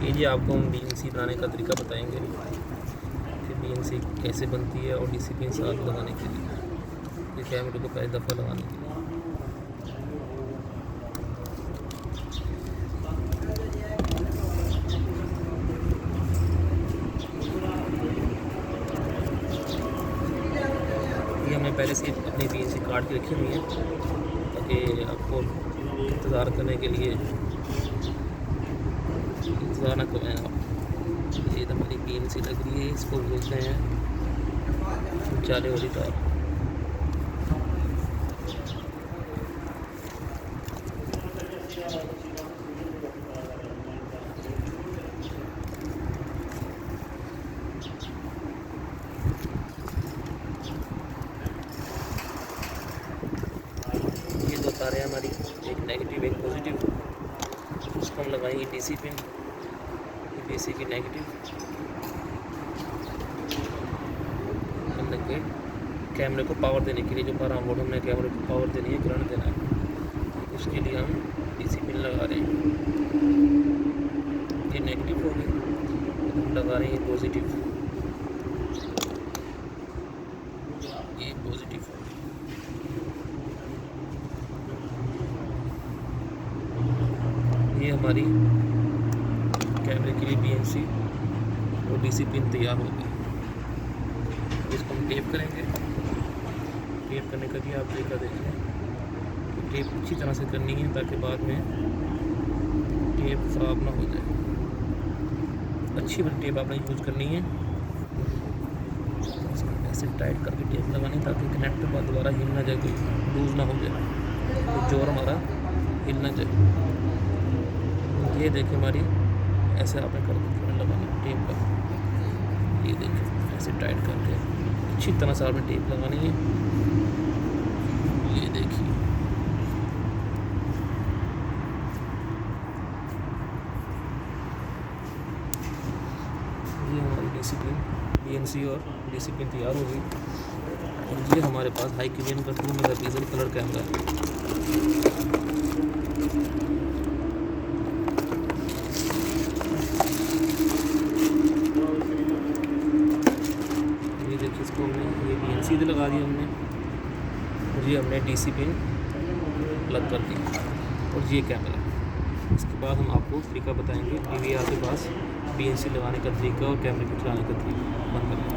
ये जी आपको हम बीएनसी बनाने का तरीका बताएंगे कि बीएनसी कैसे बनती है और डीसी पिन साथ लगाने के लिए, ये कैमरे को पहली दफ़ा लगाने के लिए। ये हमने पहले से अपनी बीएनसी काट के रखी हुई है ताकि आपको इंतज़ार करने के लिए इंतज़ार ना करें आप। ये तो हमारी बीएनसी लग रही है, इसको बोलते हैं जाले वाली तार। ये दो तारें हमारी, एक नेगेटिव एक पॉजिटिव, उसको हम लगाएंगे डीसी पिन, डीसी की नेगेटिव हम लगे कैमरे को पावर देने के लिए। जो 12 वोल्ट हमने कैमरे को पावर देनी है, करंट देना है, उसके लिए हम डीसी पिन लगा रहे हैं। ये नेगेटिव हो गई, हम लगा रहे हैं पॉजिटिव, ये पॉजिटिव हो गई। ये हमारी कैमरे के लिए बीएनसी और डीसी पिन तैयार हो गई। इसको हम टेप करेंगे। टेप करने का भी आप तरीका देख लें, टेप अच्छी तरह से करनी है ताकि बाद में टेप ख़राब ना हो जाए। अच्छी वाली टेप आपने यूज़ करनी है, इसको ऐसे टाइट करके टेप लगानी ताकि कनेक्टर बाद दोबारा हिल ना जाए, कोई लूज़ ना हो जाए, तो जोर हमारा हिल ना जाए। ये देखिए हमारी ऐसे आपने करके लगाना टेप का, ये देखिए ऐसे टाइट करके अच्छी तरह से आपने टेप लगानी है। ये देखिए ये हमारी डीसी पिन, बीएनसी और डीसी पिन तैयार हो गई। और ये हमारे पास हाइक्यूबियन का 2 मेगापिक्सल कलर कैमरा है। इसको हमने ये बीएनसी से लगा दिया हमने, और ये हमने डीसी पिन प्लग कर दी, और ये कैमरा। इसके बाद हम आपको तरीका बताएंगे डीवीआर के पास बीएनसी लगाने का तरीका और कैमरे को चलाने का तरीका। बंद करें।